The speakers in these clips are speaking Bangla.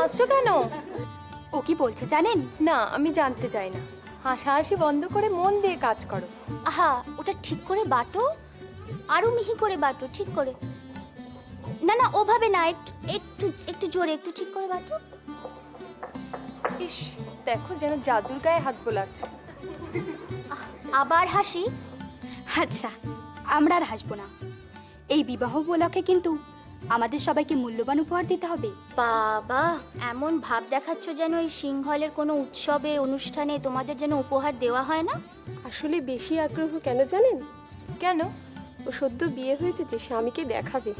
হাসছো কেন? ও কি বলছে জানেন? না, আমি জানতে চাই না। হাসাহাসি বন্ধ করে মন দিয়ে কাজ করো। আহা, ওটা ঠিক করে বাটো, আরো মিহি করে বাটো, ঠিক করে। না না, ওভাবে না, একটু একটু একটু জোরে, একটু ঠিক করে বাটো। ইস, দেখো যেন জাদুর গায়ে হাত বোলাচ্ছে। আবার হাসি? আচ্ছা, আমরা আর হাসবো না। এই বিবাহ উপলক্ষে কিন্তু আমাদের সবাইকে মূল্যবান উপহার দিতে হবে। বাবা, এমন ভাব দেখাচ্ছ যেন এই সিংহলের কোনো উৎসবে অনুষ্ঠানে তোমাদের যেন উপহার দেওয়া হয় না। আসলে বেশি আগ্রহ কেন জানেন? কেন? ও সদ্য বিয়ে হয়েছে, যে স্বামীকে দেখাবে।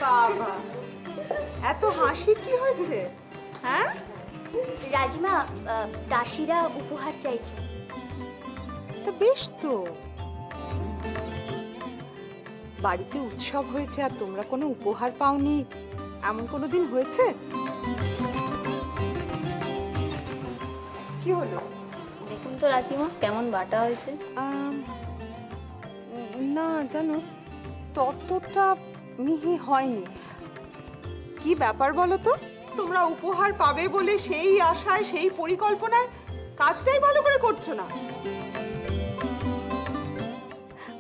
বাবা, এত হাসি কি হয়েছে? হ্যাঁ, রাজিমা, দাসীরা উপহার চাইছে। তা বেশ তো। বাড়িতে উৎসব হয়েছে আর তোমরা কোনো উপহার পাওনি, এমন কোনো দিন হয়েছে? কি হলো? দেখুন তো রাজিমা, কেমন বাটা হয়েছে। না জানো, ততটা মিহি হয়নি। কি ব্যাপার বলো তো? তোমরা উপহার পাবে বলে সেই আশায়, সেই পরিকল্পনায় কাজটাই ভালো করে করছো না।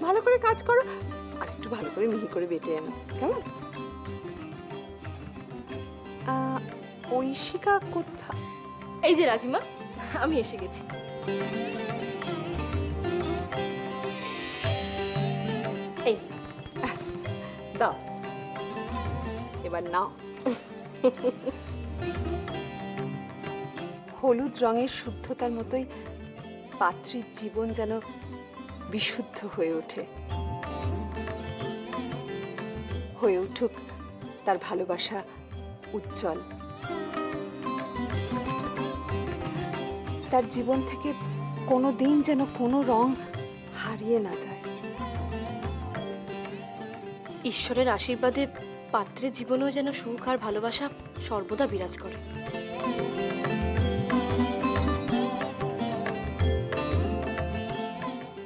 ভালো করে কাজ করো, আর একটু ভালো করে মিহি করে বেটে এনো, কেমন? ঐশিকা কোথা? এই যে রাজিমা, আমি এসে গেছি। এই দাও, এবার নাও। হলুদ রঙের শুদ্ধতার মতোই পাত্রীর জীবন যেন বিশুদ্ধ হয়ে ওঠে। হয়ে উঠুক তার ভালোবাসা উজ্জ্বল। তার জীবন থেকে কোনো দিন যেন কোনো রং হারিয়ে না যায়। ঈশ্বরের আশীর্বাদে পাত্রের জীবনেও যেন সুখ আর ভালোবাসা সর্বদা বিরাজ করে।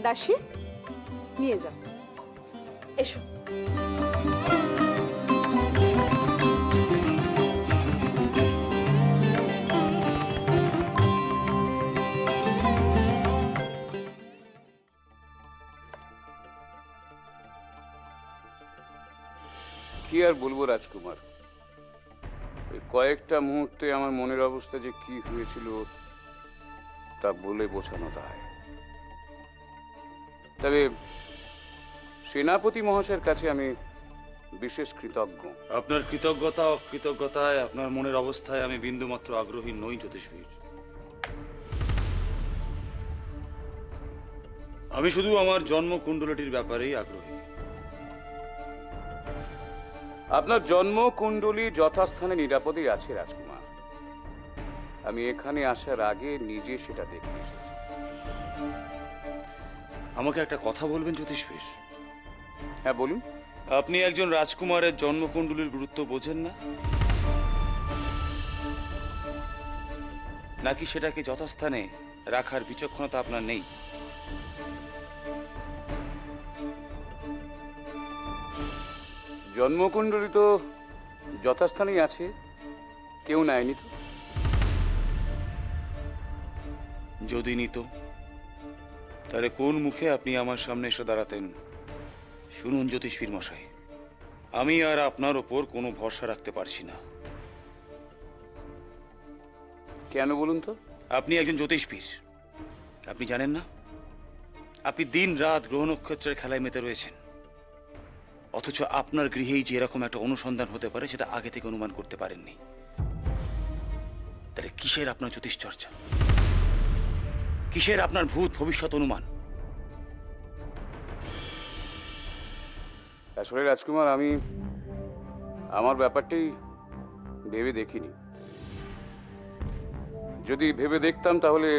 দাসী, নিয়ে যাও। এসো। কি আর বলবো রাজকুমার, এই কয়েকটা মুহূর্তে আমার মনের অবস্থা যে কি হয়েছিল তা বলে বোঝানো দায়। তবে সেনাপতি মহাশয়ের কাছে আমি বিশেষ কৃতজ্ঞ। আপনার কৃতজ্ঞতা অকৃতজ্ঞতায়, আপনার মনের অবস্থায় আমি বিন্দুমাত্র আগ্রহী নই জ্যোতিষবীর। আমি শুধু আমার জন্মকুণ্ডলীটির ব্যাপারেই আগ্রহী। আপনার জন্মকুণ্ডলী যথাস্থানে নিরাপদেই আছে রাজকুমার। আমি এখানে আসার আগে নিজে সেটা দেখে এসেছি। আমাকে একটা কথা বলবেন জ্যোতিষবীর? হ্যাঁ বলুন। আপনি একজন রাজকুমারের জন্মকুণ্ডলীর গুরুত্ব বোঝেন না, নাকি সেটাকে যথাস্থানে রাখার বিচক্ষণতা আপনার নেই? জন্মকুণ্ডলী তো যথাস্থানেই আছে, কেউ নেয়নি তো। যদি নিত, তাহলে কোন মুখে আপনি আমার সামনে এসে দাঁড়াতেন? শুনুন জ্যোতিষবীর মশাই, আমি আর আপনার ওপর কোনো ভরসা রাখতে পারছি না। কেন বলুন তো? আপনি একজন জ্যোতিষবীর, আপনি জানেন না? আপনি দিন রাত গ্রহ নক্ষত্রের খেলায় মেতে রয়েছেন, অথচ আপনার গৃহেই যে এরকম একটা অনুসন্ধান হতে পারে সেটা আগে থেকে অনুমান করতে পারেননি। তাহলে কিসের আপনার জ্যোতিষ চর্চা? কিসের আপনার ভূত ভবিষ্যৎ অনুমান? আসলে রাজকুমার, আমি আমার ব্যাপারটাই ভেবে দেখিনি। যদি ভেবে দেখতাম তাহলে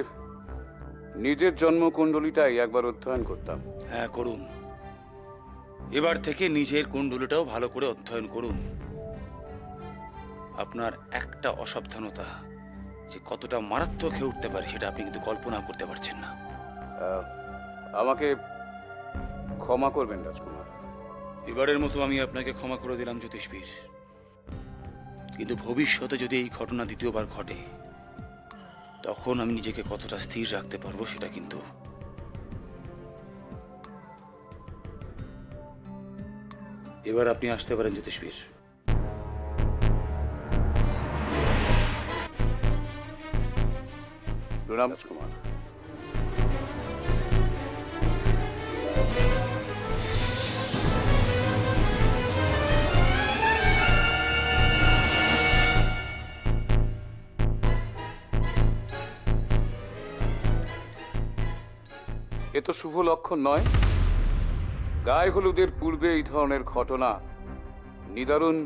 নিজের জন্মকুণ্ডলীটাই একবার অধ্যয়ন করতাম। হ্যাঁ করুন, এবার থেকে নিজের কুণ্ডলীটাও ভালো করে অধ্যয়ন করুন। আপনার একটা অসাবধানতা যে কতটা মারাত্মক হয়ে উঠতে পারে সেটা আপনি কিন্তু কল্পনা করতে পারছেন না। আমাকে ক্ষমা করবেন রাজকুমার। এবারের মতো আমি আপনাকে ক্ষমা করে দিলাম জ্যোতিষবিদ, কিন্তু ভবিষ্যতে যদি এই ঘটনা দ্বিতীয়বার ঘটে তখন আমি নিজেকে কতটা স্থির রাখতে পারবো সেটা কিন্তু এবার আপনি আসতে পারেন জ্যোতিষবিদ। প্রণাম রাজকুমার। এ তো শুভ লক্ষণ নয়। গায়ে হলুদের পূর্বে এই ধরনের ঘটনা নিদারুণ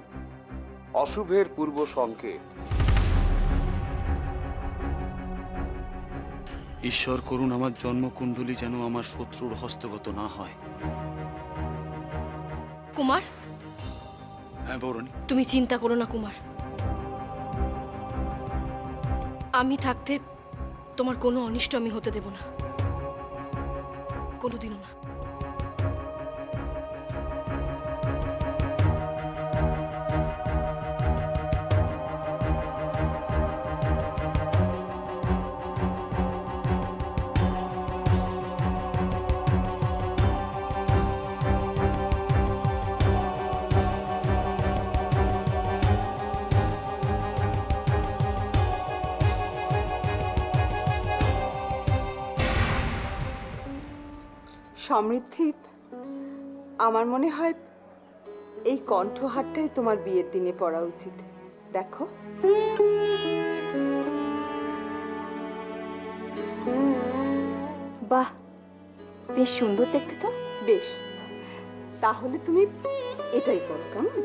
অশুভের পূর্ব সংকেত। ঈশ্বর করুন আমার জন্মকুণ্ডলী যেন আমার শত্রুর হস্তগত না হয়। কুমার, হ্যাঁ বৌরানী। তুমি চিন্তা করো না কুমার, আমি থাকতে তোমার কোনো অনিষ্ট আমি হতে দেব না, কোনোদিনও না। সমৃদ্ধি, আমার মনে হয় এই কণ্ঠহারটাই তোমার বিয়ের দিনে পরা উচিত। দেখো, বাহ, বেশ সুন্দর দেখতে তো। বেশ, তাহলে তুমি এটাই পরো, কেমন?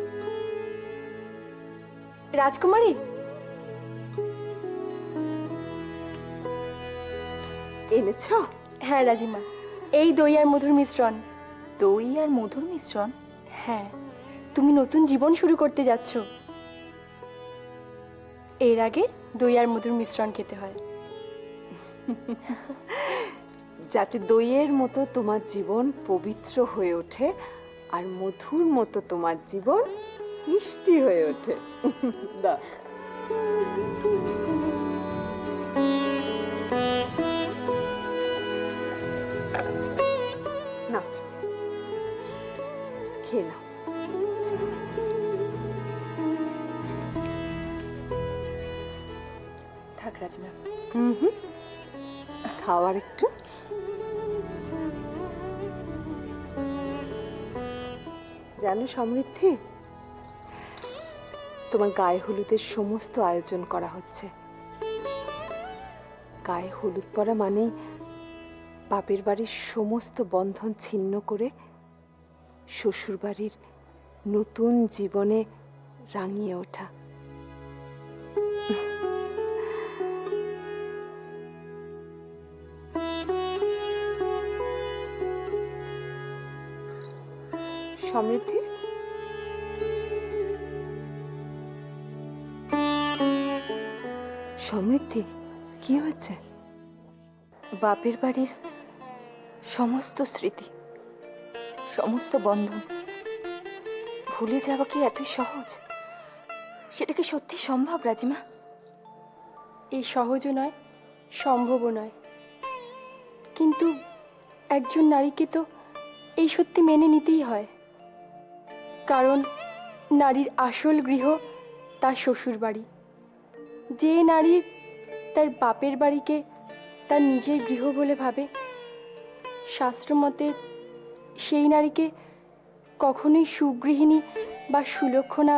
রাজকুমারী, এনেছ? হ্যাঁ রাজিমা, এই দই আর মধুর মিশ্রণ। দই আর মধুর মিশ্রণ? হ্যাঁ, তুমি নতুন জীবন শুরু করতে যাচ্ছ। এর আগে দই আর মধুর মিশ্রণ খেতে হয়। যাতে দইয়ের মতো তোমার জীবন পবিত্র হয়ে ওঠে আর মধুর মতো তোমার জীবন মিষ্টি হয়ে ওঠে। দাও। না, খেয়ে নাও। থাক রাজিমা। খাওয়ার একটু। জানো সমৃদ্ধি, তোমার গায়ে হলুদের সমস্ত আয়োজন করা হচ্ছে। গায়ে হলুদ পরা মানেই বাপের বাড়ির সমস্ত বন্ধন ছিন্ন করে শ্বশুর বাড়ির নতুন জীবনে রাঙিয়ে ওঠা। সমৃদ্ধি, সমৃদ্ধি, কি হয়েছে? বাপের বাড়ির সমস্ত স্মৃতি, সমস্ত বন্ধন ভুলে যাওয়া কি এতই সহজ? সেটা কি সত্যি সম্ভব রাজিমা? এই সহজও নয়, সম্ভবও নয়, কিন্তু একজন নারীকে তো এই সত্যি মেনে নিতেই হয়। কারণ নারীর আসল গৃহ তার শ্বশুর বাড়ি। যে নারী তার বাপের বাড়িকে তার নিজের গৃহ বলে ভাবে, শাস্ত্রমতে সেই নারীকে কখনোই সুগৃহিণী বা সুলক্ষণা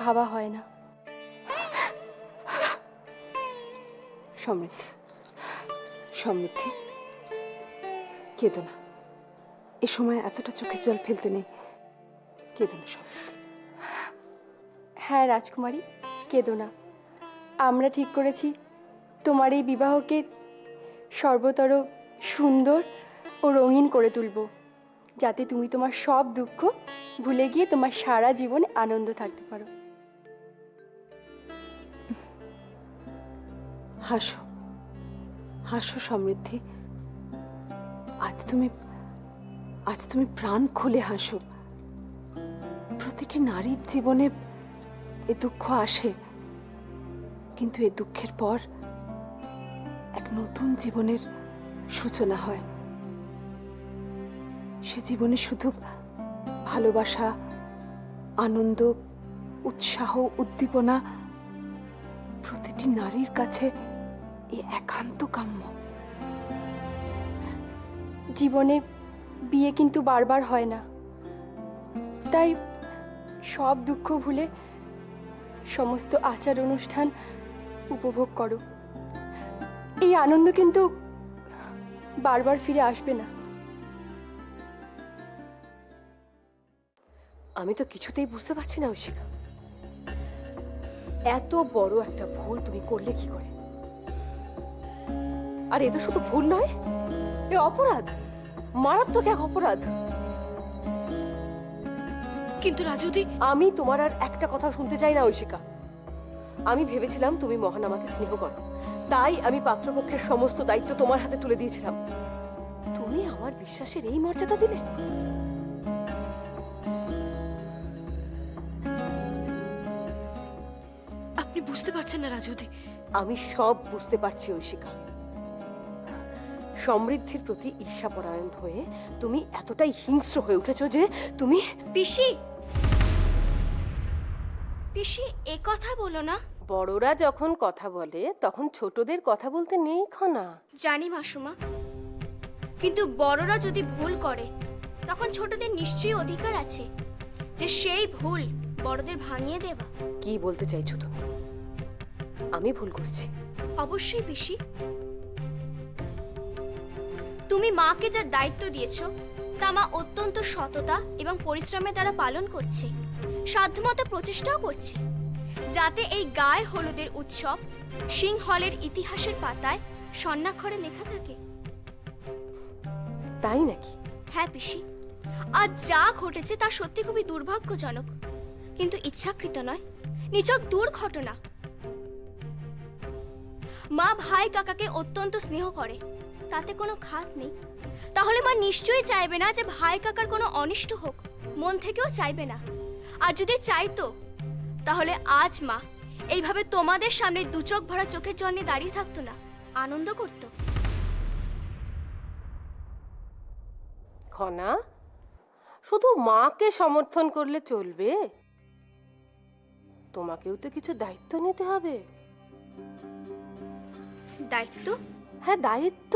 ভাবা হয় না। সমৃদ্ধি, সমৃদ্ধি, কেঁদো না। এ সময় এতটা চোখে জল ফেলতে নেই, কেঁদো না সমৃদ্ধি। হ্যাঁ রাজকুমারী, কেঁদো না। আমরা ঠিক করেছি তোমার এই বিবাহকে সর্বতর সুন্দর ও রঙিন করে তুলব, যাতে তুমি তোমার সব দুঃখ ভুলে গিয়ে তোমার সারা জীবনে আনন্দ থাকতে পারো। হাসো, হাসো সমৃদ্ধি। আজ তুমি প্রাণ খুলে হাসো। প্রতিটি নারীর জীবনে এ দুঃখ আসে, কিন্তু এ দুঃখের পর এক নতুন জীবনের সূচনা হয়। সে জীবনে শুধু ভালোবাসা, আনন্দ, উৎসাহ, উদ্দীপনা প্রতিটি নারীর কাছে এ একান্ত কাম্য। জীবনে বিয়ে কিন্তু বারবার হয় না, তাই সব দুঃখ ভুলে সমস্ত আচার অনুষ্ঠান উপভোগ করো। এই আনন্দ কিন্তু বারবার ফিরে আসবে না। আমি তো কিছুতেই বুঝতে পারছি না ঐশিকা, এত বড় একটা ভুল তুমি করলে কি করে? আর এটা শুধু ভুল নয়, এ অপরাধ, মারাত্মক এক অপরাধ। কিন্তু রাজুদি, আমি তোমার আর একটা কথা শুনতে চাই না ঐশিকা। আমি ভেবেছিলাম তুমি মহান আমাকে স্নেহ করো, তাই আমি পাত্রপক্ষের সমস্ত দায়িত্ব তোমার হাতে তুলে দিয়েছিলাম। তুমি আমার বিশ্বাসের এই মর্যাদা দিলে? আপনি বুঝতে পারছেন না রাজুদি। আমি সব বুঝতে পারছি ঐশিকা। সমৃদ্ধির প্রতি ঈর্ষাপরায়ণ হয়ে তুমি এতটাই হিংস্র হয়ে উঠেছো যে তুমি... পিসি, পিসি এ কথা বলো না। বড়রা যখন কথা বলে তখন ছোটদের কথা বলতে নেই খনা। জানি মাসুমা, কিন্তু বড়রা যদি ভুল করে তখন ছোটদের নিশ্চয়ই অধিকার আছে যে সেই ভুল বড়দের ভাঙিয়ে দেবা। কি বলতে চাইছো তুমি? আমি ভুল করেছি? অবশ্যই পিসি। তুমি মাকে যা দায়িত্ব দিয়েছো তা মা অত্যন্ত সততা এবং পরিশ্রমের দ্বারা পালন করছে, সাধ্যমতো প্রচেষ্টাও করছে যাতে এই গায়ে হলুদের উৎসব সিংহলের ইতিহাসের পাতায় স্বর্ণাক্ষরে লেখা থাকে। তাই নাকি? হ্যাঁ পিসি, আজ যা ঘটেছে তা সত্যি খুবই দুর্ভাগ্যজনক, কিন্তু ইচ্ছাকৃত নয়, নিছক দুর্ঘটনা। মা ভাই কাকাকে অত্যন্ত স্নেহ করে, তাতে কোনো খাত নেই। তাহলে মা নিশ্চয়ই চাইবে না যে ভাই কাকার কোনো অনিষ্ট হোক, মন থেকেও চাইবে না। আর যদি চাইতো তাহলে আজ মা এইভাবে তোমাদের সামনে দু চোখ ভরা চোখের জল নিয়ে দাঁড়িয়ে থাকতো না, আনন্দ করত। খনা, শুধু মাকে সমর্থন করলে চলবে? তোমাকেও তো কিছু দায়িত্ব নিতে হবে। দায়িত্ব? হ্যাঁ, দায়িত্ব।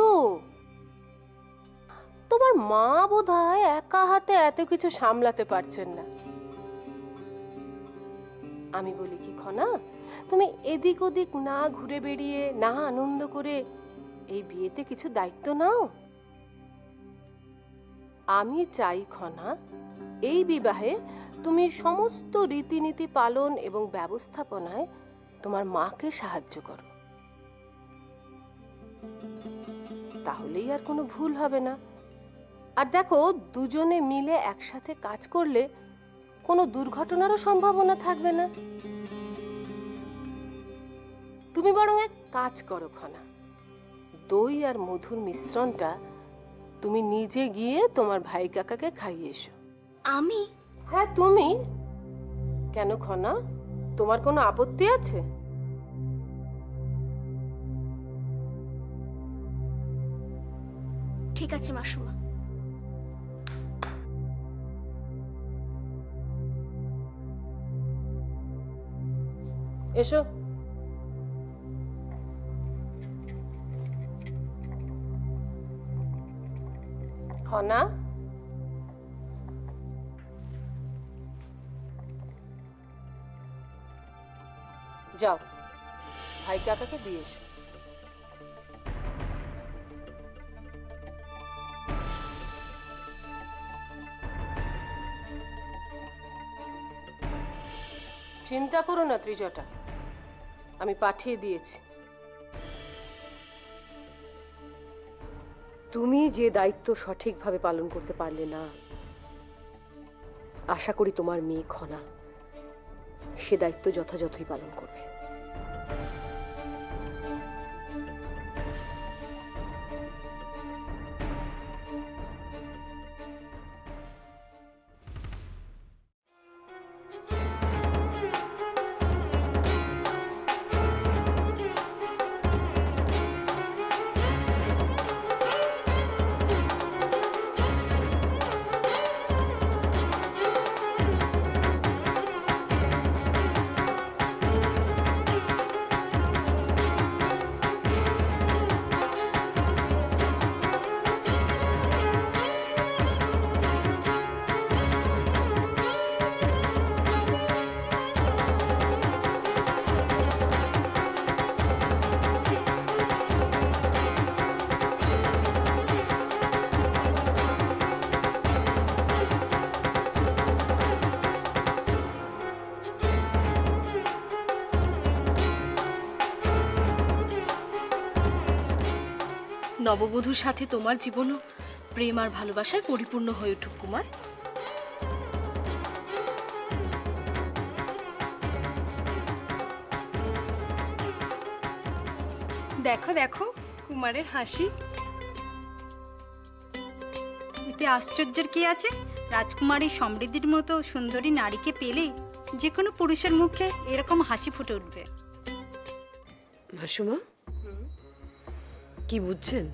তোমার মা বোধহয় একা হাতে এত কিছু সামলাতে পারছেন না। আমি বলি কি খনা, তুমি এদিক ওদিক না ঘুরে বেড়িয়ে, না আনন্দ করে এই বিয়েতে কিছু দায়িত্ব নাও। আমি চাই খনা, এই বিবাহে তুমি সমস্ত রীতিনীতি পালন এবং ব্যবস্থাপনায় তোমার মাকে সাহায্য করো। তাহলেই আর কোনো ভুল হবে না। আর দেখো, দুজনে মিলে একসাথে কাজ করলে কোনো দুর্ঘটনারও সম্ভাবনা থাকবে না। তুমি বরং এক কাজ করো খনা, দই আর মধুর মিশ্রণটা তুমি নিজে গিয়ে তোমার ভাই কাকাকে খাইয়ে এসো। আমি? হ্যাঁ তুমি। কেন খনা, তোমার কোনো আপত্তি আছে? ঠিক আছে মাসুমা। এসো। খনা, যাও ভাই কাকাকে দিয়ে এসো। চিন্তা করো না ত্রিজটা, আমি পাঠিয়ে দিয়েছি। তুমি যে দায়িত্ব সঠিকভাবে পালন করতে পারলে না, আশা করি তোমার মেয়ে খনা সে দায়িত্ব যথাযথই পালন করবে। নববধূর সাথে তোমার জীবনও প্রেম আর ভালোবাসায় পরিপূর্ণ হয়ে উঠুক কুমার। দেখো দেখো কুমারের হাসি। এতে আশ্চর্যের কি আছে? রাজকুমারী সমৃদ্ধির মতো সুন্দরী নারীকে পেলে যে কোনো পুরুষের মুখে এরকম হাসি ফুটে উঠবে। মাসুমা, কি বুঝছেন?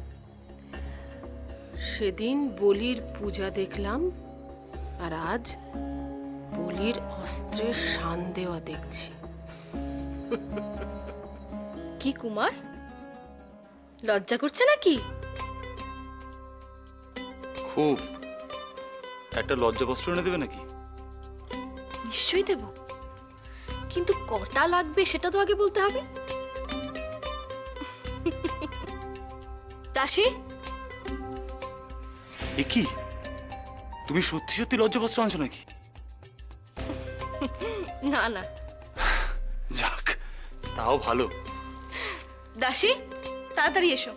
সেদিন বলির পূজা দেখলাম, আর আজ বলির অস্ত্রের শান দেওয়া দেখছি। কি কুমার, লজ্জা করছে নাকি? খুব। একটা লজ্জা বস্ত্র এনে দেবে নাকি? নিশ্চয়ই দেব, কিন্তু কটা লাগবে সেটা তো আগে বলতে হবে। দাসী, এ কি, তুমি সত্যি সত্যি লজ্জা বস্ত্র আনছো নাকি? না না। যাক, তাও ভালো। দাসী, তাড়াতাড়ি এসো।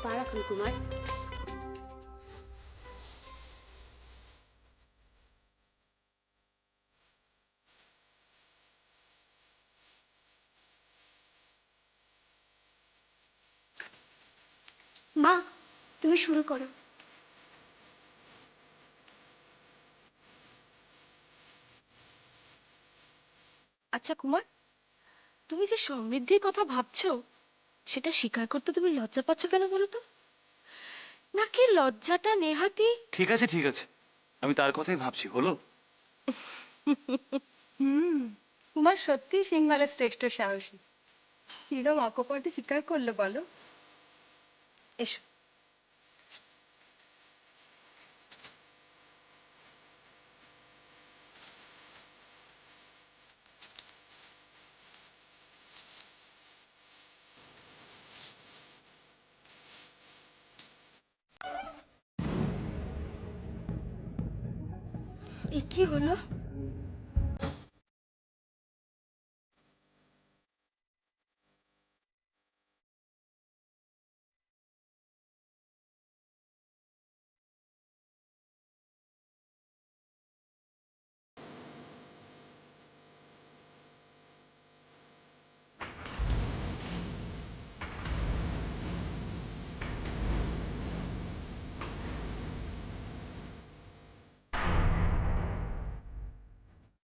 পা রাখুন কুমার। মা, তুমি শুরু করো। আচ্ছা কুমার, তুমি যে সমৃদ্ধির কথা ভাবছো সেটা স্বীকার করতে তুমি লজ্জা পাচ্ছ কেন বলো তো? নাকি লজ্জাটা নেহাতি? ঠিক আছে ঠিক আছে, আমি তার কথাই ভাবছি, হলো? কুমার সত্যি সিংহলের শ্রেষ্ঠ সাহসী। কিরম অকপটে স্বীকার করলো বলো। এসো। এ কি হলো?